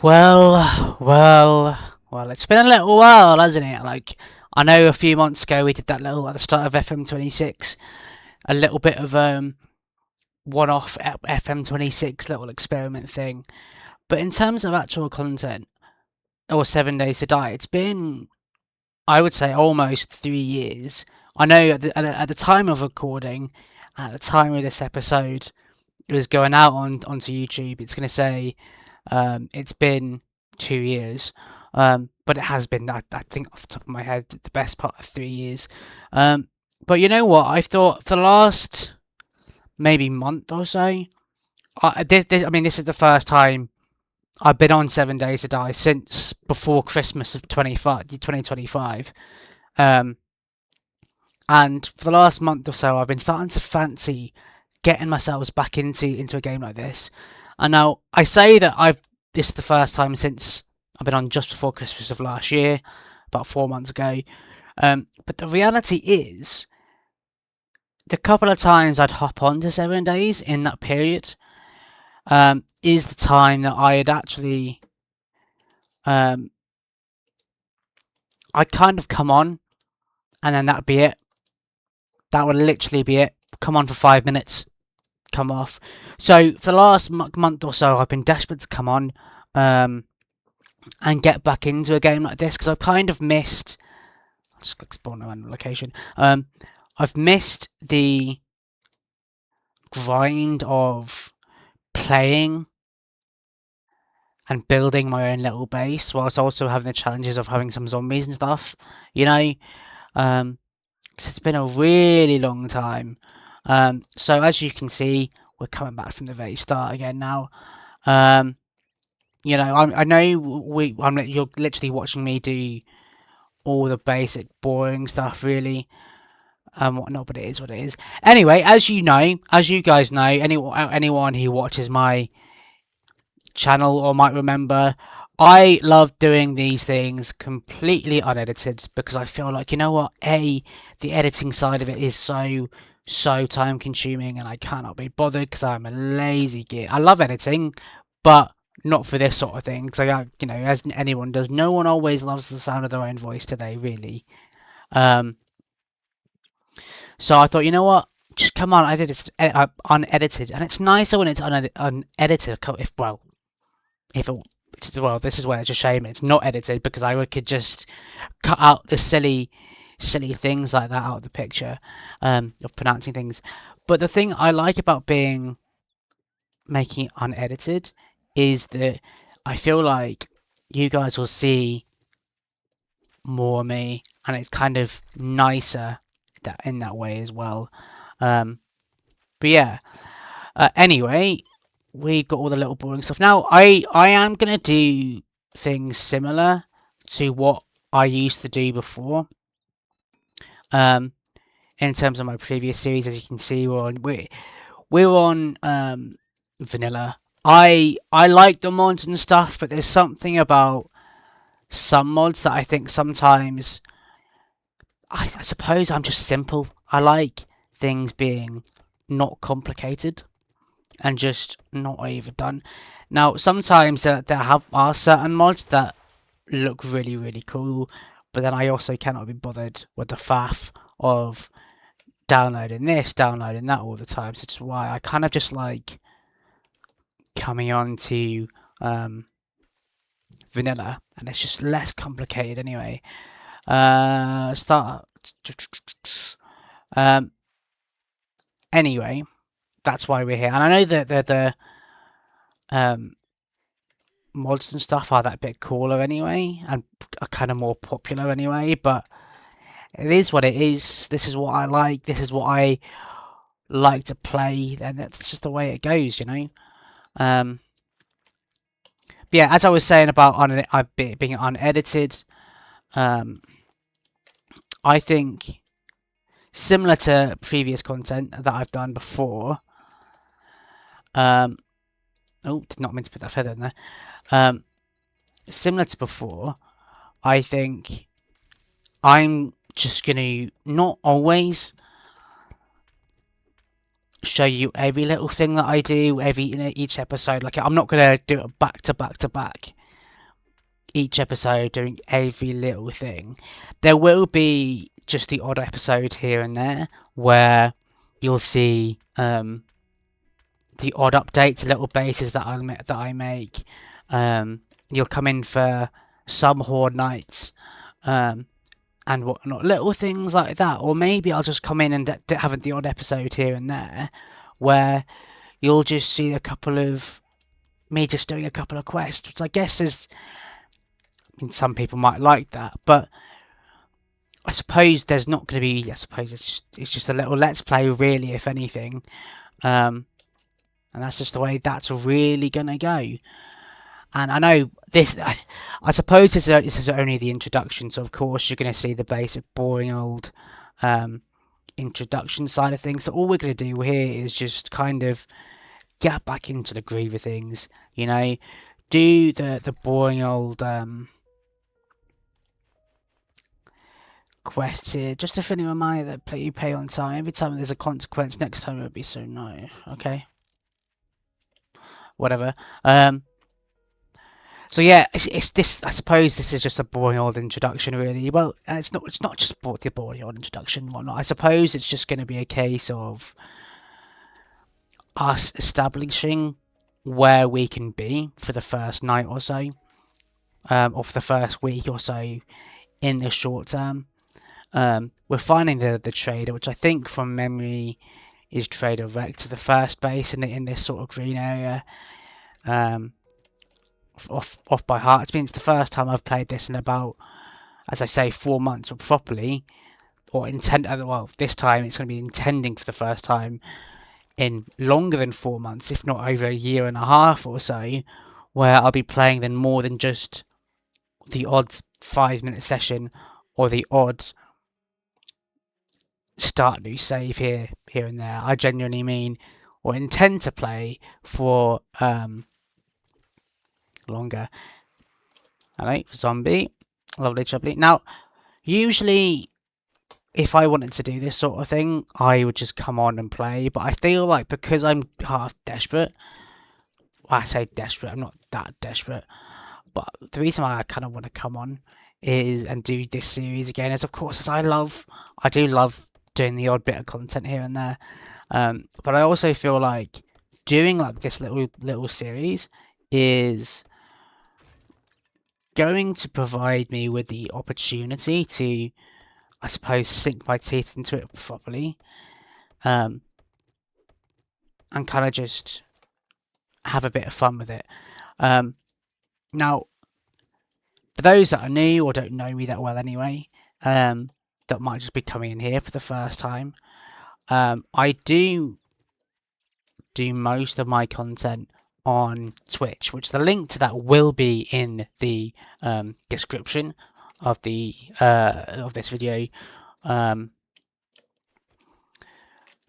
Well, it's been a little while, hasn't it? Like, I know a few months ago we did that little, at the start of FM26, a little bit of one-off FM26 little experiment thing. But in terms of actual content, or 7 Days to Die, it's been, I would say, almost 3 years. I know at the time of recording, at the time of this episode, it was going out onto YouTube. It's going to say it's been 2 years, but it has been, I think, off the top of my head, the best part of 3 years. But you know what? I thought for the last maybe month or so, this is the first time I've been on 7 Days to Die since before Christmas of 2025. Um, and for the last month or so, I've been starting to fancy getting myself back into a game like this. And now I say that this is the first time since I've been on just before Christmas of last year, about 4 months ago. But the reality is, the couple of times I'd hop on to 7 days in that period is the time that I had actually I'd kind of come on, and then that'd be it. That would literally be it. Come on for 5 minutes, come off. So for the last month or so, I've been desperate to come on and get back into a game like this, because I've kind of missed. I'll just click spawn a random location. I've missed the grind of playing and building my own little base, whilst also having the challenges of having some zombies and stuff. You know, because it's been a really long time. So as you can see, we're coming back from the very start again now. I know you're literally watching me do all the basic boring stuff, really, whatnot, but it is what it is. Anyway, as you guys know, anyone who watches my channel or might remember, I love doing these things completely unedited, because I feel like, you know what, the editing side of it is so time consuming, and I cannot be bothered because I'm a lazy git. I love editing, but not for this sort of thing, because as anyone does, no one always loves the sound of their own voice today, really. So I thought, you know what, just come on, unedited, and it's nicer when it's unedited. This is where it's a shame it's not edited, because I could just cut out the silly things like that out of the picture, of pronouncing things. But the thing I like about making it unedited is that I feel like you guys will see more of me, and it's kind of nicer in that way as well. But yeah. Anyway, we've got all the little boring stuff. Now, I am going to do things similar to what I used to do before. In terms of my previous series, as you can see, we're on vanilla. I like the mods and stuff, but there's something about some mods that I think sometimes, I suppose I'm just simple. I like things being not complicated and just not overdone. Now, sometimes there are certain mods that look really, really cool, but then I also cannot be bothered with the faff of downloading this, downloading that all the time. So that's why I kind of just like coming on to vanilla, and it's just less complicated anyway. Anyway, that's why we're here, and I know that the mods and stuff are that bit cooler anyway, and are kind of more popular anyway, but it is what it is. This is what I like. This is what I like to play, and that's just the way it goes, you know. But yeah, as I was saying about being unedited, I think similar to previous content that I've done before. Did not mean to put that feather in there. Similar to before, I think I'm just going to not always show you every little thing that I do each episode. Like, I'm not going to do it back to back to back. each episode doing every little thing. There will be just the odd episode here and there where you'll see the odd updates, little bases that I make. You'll come in for some horde nights, and whatnot, little things like that. Or maybe I'll just come in and have the odd episode here and there where you'll just see a couple of me just doing a couple of quests, which I guess is. I mean, some people might like that, but I suppose there's not going to be. I suppose it's just a little let's play, really, if anything. And that's just the way that's really going to go. And I know this. I suppose this is only the introduction, so of course you're going to see the basic, boring old introduction side of things. So all we're going to do here is just kind of get back into the groove of things. You know, do the boring old quests here, just to friendly reminder that you pay on time. Every time there's a consequence, next time it'll be so nice. Okay. Whatever. So yeah, it's this. I suppose this is just a boring old introduction, really. Well, and it's not just the boring old introduction and whatnot. I suppose it's just going to be a case of us establishing where we can be for the first night or so, or for the first week or so in the short term. We're finding the trader, which I think from memory is Trader Rex to the first base in this sort of green area. Off by heart. It's the first time I've played this in about, as I say, 4 months, or properly, or well, this time it's going to be intending for the first time in longer than 4 months, if not over a year and a half or so, where I'll be playing then more than just the odd 5-minute session or the odd start new save here and there. I genuinely mean or intend to play for longer. Alright, zombie. Lovely jubbly. Now, usually, if I wanted to do this sort of thing, I would just come on and play. But I feel like because I'm half desperate, well, I say desperate, I'm not that desperate. But the reason why I kind of want to come on is and do this series again is, of course, as I do love doing the odd bit of content here and there. But I also feel like doing like this little series is going to provide me with the opportunity to, I suppose, sink my teeth into it properly, and kind of just have a bit of fun with it. Now, for those that are new or don't know me that well anyway, that might just be coming in here for the first time, I do most of my content on Twitch, which the link to that will be in the description of the of this video.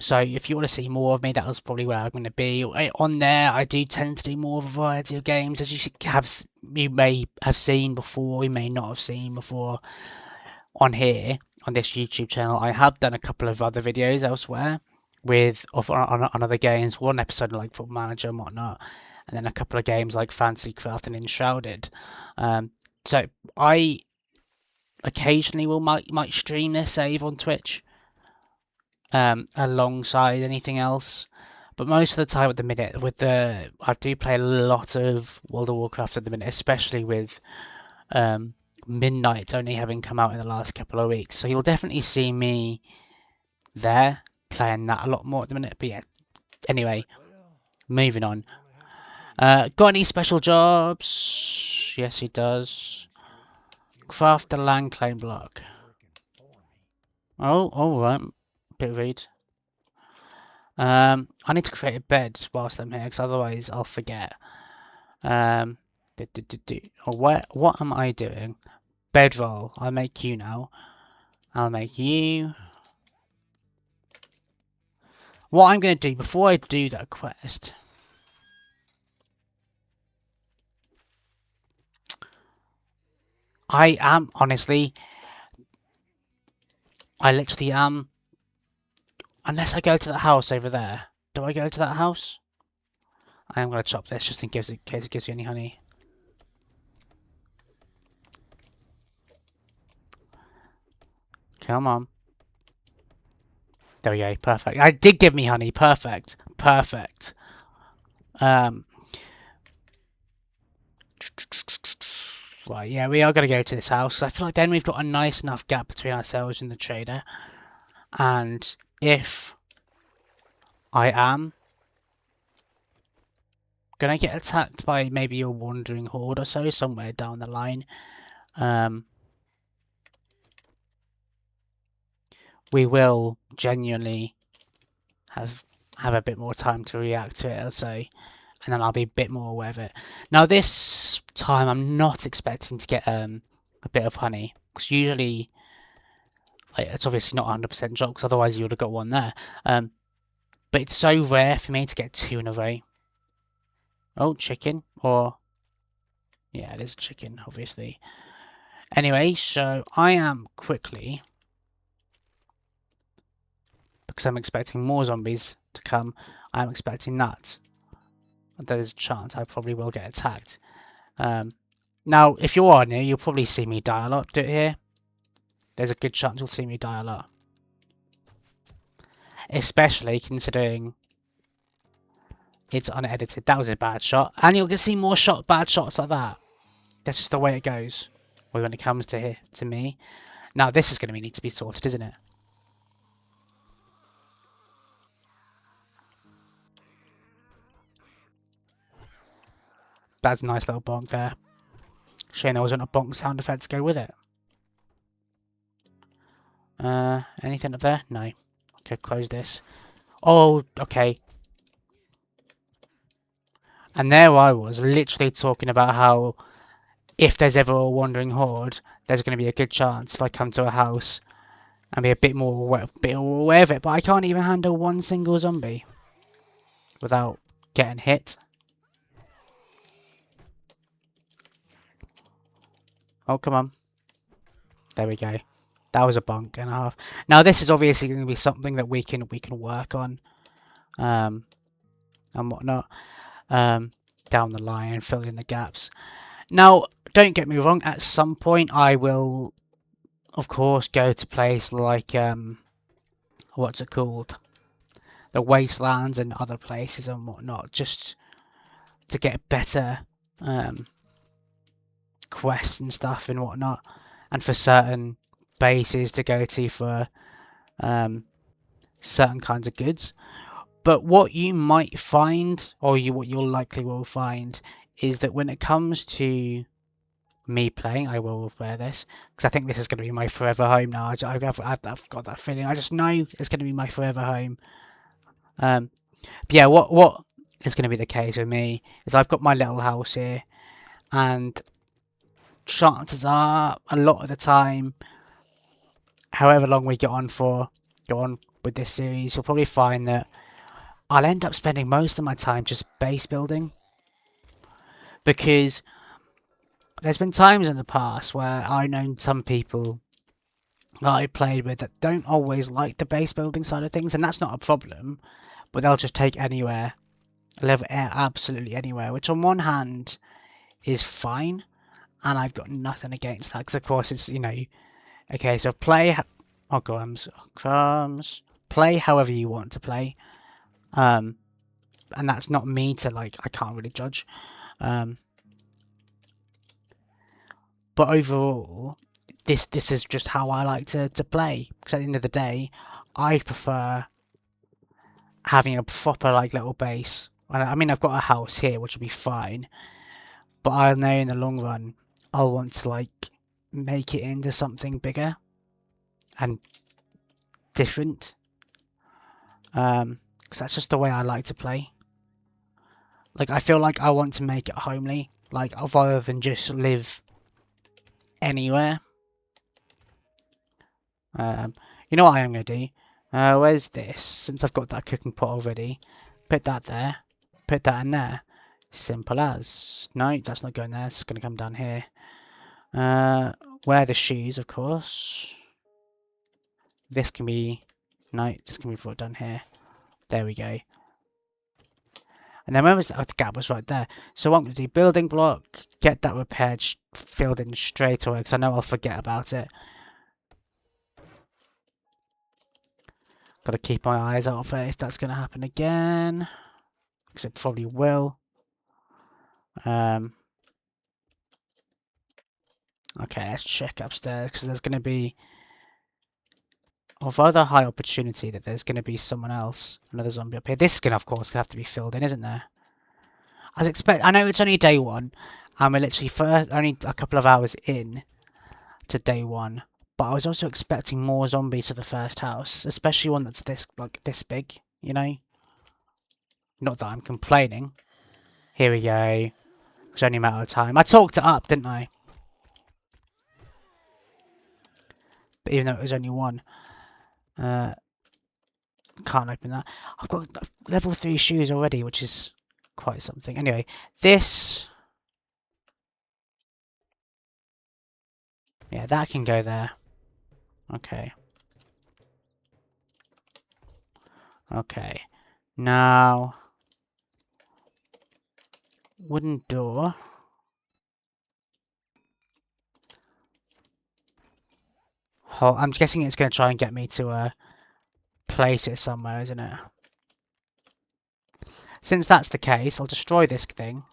So if you want to see more of me, that was probably where I'm going to be. On there, I do tend to do more of a variety of games, as you may have seen before, you may not have seen before. On here, on this YouTube channel, I have done a couple of other videos elsewhere on other games. One episode like Football Manager and whatnot, and then a couple of games like Fantasy Craft and Enshrouded. So I occasionally might stream this save on Twitch, alongside anything else. But most of the time at the minute, I do play a lot of World of Warcraft at the minute, especially with Midnight only having come out in the last couple of weeks. So you'll definitely see me there playing that a lot more at the minute. But yeah, anyway, moving on. Got any special jobs? Yes, he does. Craft the land claim block. Oh, alright. Bit rude. I need to create a bed whilst I'm here, because otherwise I'll forget. What am I doing? Bedroll. I'll make you now. I'll make you. What I'm going to do before I do that quest. I literally am. Unless I go to the house over there. Do I go to that house? I am going to chop this just in case it gives you any honey. Come on. There we go. Perfect. I did give me honey. Perfect. Perfect. Right, yeah, we are going to go to this house. I feel like then we've got a nice enough gap between ourselves and the trader. And if I am going to get attacked by maybe a wandering horde or so somewhere down the line, we will genuinely have a bit more time to react to it, I'll say, and then I'll be a bit more aware of it. Now this time I'm not expecting to get a bit of honey, because usually it's obviously not 100% drop, because otherwise you would have got one there. But it's so rare for me to get 2 in a row. Oh, chicken, or yeah, it is a chicken, obviously. Anyway, so I am quickly, because I'm expecting more zombies to come, I'm expecting that there's a chance I probably will get attacked. Now, if you are new, you'll probably see me die a lot here. There's a good chance you'll see me die a lot. Especially considering it's unedited. That was a bad shot. And you'll see more bad shots like that. That's just the way it goes when it comes to me. Now, this is going to need to be sorted, isn't it? That's a nice little bonk there. Shame there wasn't a bonk sound effect to go with it. Anything up there? No. Okay, close this. Oh, okay. And there I was, literally talking about how if there's ever a wandering horde, there's going to be a good chance if I come to a house and be a bit more aware of it. But I can't even handle one single zombie without getting hit. Oh, come on. There we go. That was a bonk and a half. Now, this is obviously going to be something that we can work on. And whatnot. Down the line and fill in the gaps. Now, don't get me wrong. At some point, I will, of course, go to places like, what's it called? The Wastelands and other places and whatnot. Just to get better, quests and stuff and whatnot, and for certain bases to go to for certain kinds of goods. But what you might find, or what you'll likely will find, is that when it comes to me playing, I will wear this because I think this is going to be my forever home now. I've got that feeling. I just know it's going to be my forever home. But yeah, what is going to be the case with me is I've got my little house here, and chances are, a lot of the time, however long we go on with this series, you'll probably find that I'll end up spending most of my time just base building. Because there's been times in the past where I've known some people that I played with that don't always like the base building side of things, and that's not a problem, but they'll just take anywhere, live absolutely anywhere, which on one hand is fine, and I've got nothing against that, because of course it's, you know, okay, so play, oh crumbs, play however you want to play, and that's not me to, like, I can't really judge, but overall, this is just how I like to play, because at the end of the day, I prefer having a proper, like, little base. I mean, I've got a house here, which will be fine, but I know in the long run, I'll want to, like, make it into something bigger and different, because that's just the way I like to play. Like, I feel like I want to make it homely, like, rather than just live anywhere. You know what I am going to do? Where's this? Since I've got that cooking pot already, put that there, put that in there. Simple as. No, that's not going there. It's going to come down here. Wear the shoes, of course. This can be... No, this can be brought down here. There we go. And then where was that? Oh, the gap was right there. So what I'm going to do, building block, get that repaired, filled in straight away, because I know I'll forget about it. Got to keep my eyes out for if that's going to happen again, because it probably will. Okay, let's check upstairs, because there's going to be a rather high opportunity that there's going to be someone else, another zombie up here. This is going to, of course, have to be filled in, isn't there? I know it's only day one, and we're literally only a couple of hours in to day one, but I was also expecting more zombies to the first house, especially one that's this big, you know? Not that I'm complaining. Here we go. It's only a matter of time. I talked it up, didn't I? But even though it was only one. Can't open that. I've got level 3 shoes already, which is quite something. Anyway, this... Yeah, that can go there. Okay. Okay. Now... Wooden door. Oh, I'm guessing it's going to try and get me to place it somewhere, isn't it? Since that's the case, I'll destroy this thing.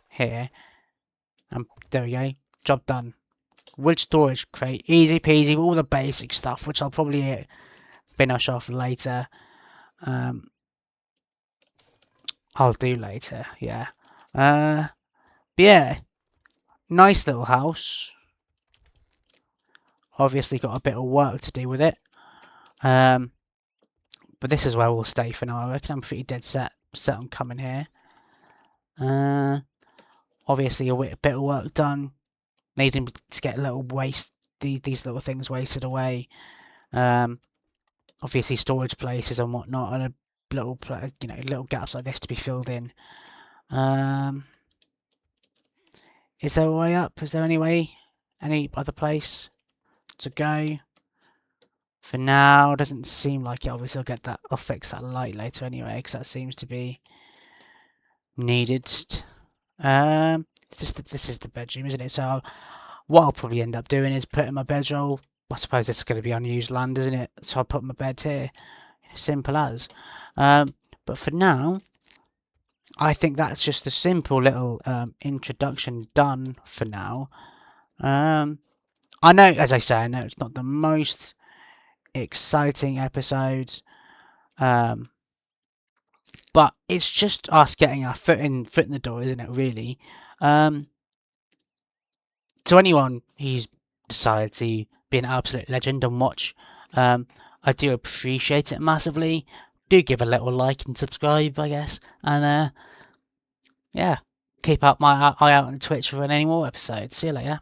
Here. And there we go. Job done. Wood storage crate. Easy peasy. All the basic stuff, which I'll probably finish off later. I'll do later, yeah. But yeah. Nice little house. Obviously got a bit of work to do with it. But this is where we'll stay for now, I reckon. I'm pretty dead set on coming here. Obviously a bit of work done. Needing to get a little these little things wasted away. Obviously storage places and whatnot, and a little little gaps like this to be filled in. Is there a way up? Is there any other place to go? For now, doesn't seem like it. Obviously, I'll fix that light later anyway, because that seems to be needed. This is the bedroom, isn't it? So what I'll probably end up doing is putting my bedroll. I suppose this is going to be unused land, isn't it? So I'll put my bed here. Simple as. But for now, I think that's just a simple little introduction done for now. I know, as I say, I know it's not the most exciting episode, but it's just us getting our foot in the door, isn't it? Really. To anyone who's decided to be an absolute legend and watch, I do appreciate it massively. Do give a little like and subscribe, I guess, and yeah, keep up my eye out on Twitch for any more episodes. See you later.